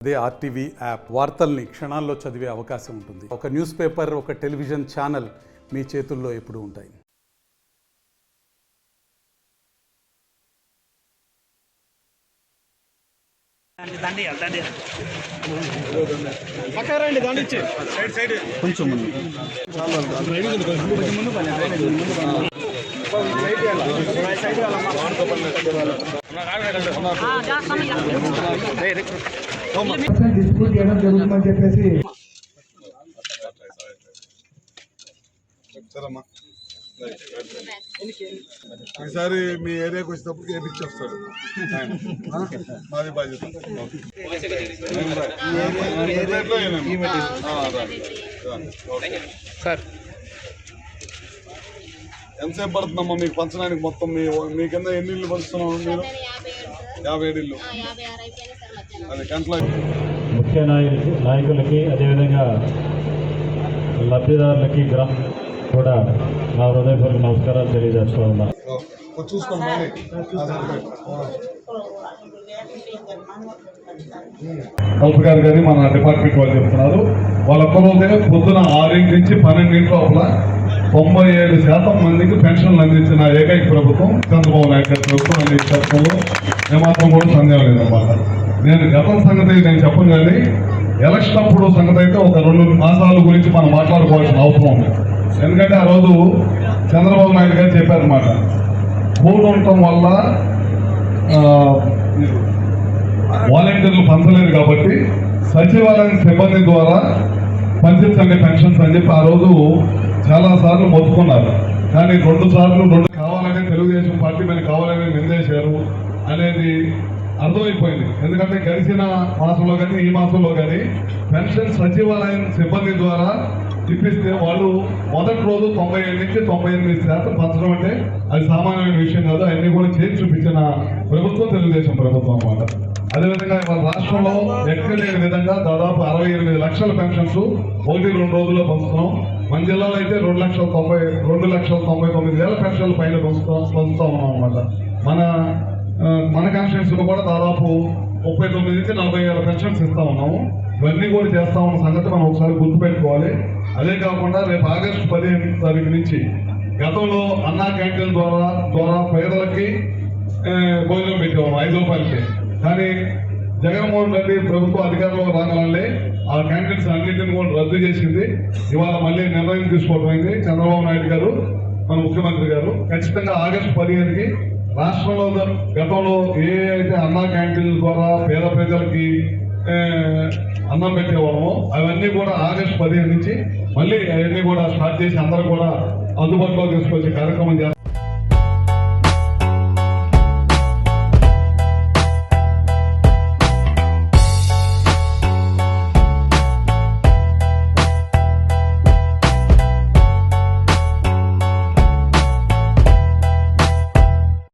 అదే RTV app వార్తల్ని క్షణాల్లో చదివే అవకాశం ఉంటుంది. ఒక న్యూస్ పేపర్, ఒక టెలివిజన్ ఛానల్ మీ చేతుల్లో ఎప్పుడూ ఉంటాయి. కొంచెం డిస్ట్రిబ్యూట్ చేయడం జరుగుతుందని చెప్పేసి ఈసారి మీ ఏరియాకి వచ్చినప్పుడు వేపించేస్తాడు మాది బాధ్యత. సార్ ఎంతసేపు పడుతుందమ్మా మీకు పంచడానికి? మొత్తం మీ కింద ఎన్ని ఇళ్ళు పంచుతున్నాము? మీరు 57 ఇళ్ళు. అది గంటల ముఖ్య నాయకులకి అదేవిధంగా లబ్ధిదారులకి గ్రామం కూడా నా హృదయపూర్వక నమస్కారాలు తెలియజేస్తూ ఉన్నా. చూసుకోండి. హెల్త్ గారు కానీ మన డిపార్ట్మెంట్ వాళ్ళు చెప్తున్నారు, వాళ్ళ ఒక్కరోజే పొద్దున 6 నుంచి 12 లోపల 97% మందికి పెన్షన్లు అందించిన ఏకైక ప్రభుత్వం చంద్రబాబు నాయుడు గారి ప్రభుత్వం అందించడంలో ఏమాత్రం కూడా సందేహం లేదన్నమాట. నేను గతం సంగతి నేను చెప్పను, కానీ ఎలక్షన్ అప్పుడు సంగతి అయితే ఒక 2 మాసాల గురించి మనం మాట్లాడుకోవాల్సిన అవసరం ఉంది. ఎందుకంటే ఆ రోజు చంద్రబాబు నాయుడు గారు చెప్పారన్నమాట, కోడ్ ఉండటం వల్ల వాలంటీర్లు పంచలేదు కాబట్టి సచివాలయం సిబ్బంది ద్వారా పంచించండి పెన్షన్స్ అని చెప్పి ఆ రోజు చాలా సార్లు మొత్తుకున్నారు. కానీ 2 సార్లు కావాలని తెలుగుదేశం పార్టీ మీద కావాలని నిందేశారు అనేది అర్థమైపోయింది. ఎందుకంటే గడిచిన మాసంలో కానీ ఈ మాసంలో కానీ పెన్షన్ సచివాలయం సిబ్బంది ద్వారా ఇప్పిస్తే వాళ్ళు మొదటి రోజు 97 నుంచి 98% పంచడం అంటే అది సామాన్యమైన విషయం కాదు. అన్ని కూడా చేసి చూపించిన ప్రభుత్వం తెలుగుదేశం ప్రభుత్వం అన్నమాట. అదేవిధంగా వాళ్ళ రాష్ట్రంలో ఎక్కడ లేని విధంగా దాదాపు 68 లక్షల పెన్షన్స్ 1-2 రోజుల్లో పంచుతున్నాం. మన జిల్లాలో అయితే 2,99,000 పెన్షన్ల పైన పంచుతా ఉన్నాం అన్నమాట. మన కాన్స్టిట్యూన్సీలో కూడా దాదాపు 39 నుంచి 40,000 పెన్షన్స్ ఇస్తా ఉన్నాము. ఇవన్నీ కూడా చేస్తా ఉన్న సంగతి మనం ఒకసారి గుర్తుపెట్టుకోవాలి. అదే కాకుండా రేపు ఆగస్టు 15 తారీఖు నుంచి గతంలో అన్నా క్యాంటీన్ ద్వారా పేదలకి భోజనం పెట్టేవాళ్ళం 5 రూపాయలకి. కానీ జగన్మోహన్ రెడ్డి ప్రభుత్వం అధికారంలో రాగానే ఆ క్యాంటీన్స్ అన్నింటిని కూడా రద్దు చేసింది. ఇవాళ మళ్ళీ నిర్ణయం తీసుకోవడం అయింది చంద్రబాబు నాయుడు గారు, మన ముఖ్యమంత్రి గారు. ఖచ్చితంగా ఆగస్టు 15కి రాష్ట్రంలో గతంలో ఏ అయితే అన్నా క్యాంటీన్ల ద్వారా పేద ప్రజలకి అన్నం పెట్టేవాళ్ళమో అవన్నీ కూడా ఆగస్టు 15 నుంచి మళ్ళీ అవన్నీ కూడా స్టార్ట్ చేసి అందరూ కూడా అందుబాటులో తీసుకొచ్చే కార్యక్రమం చేస్తారు.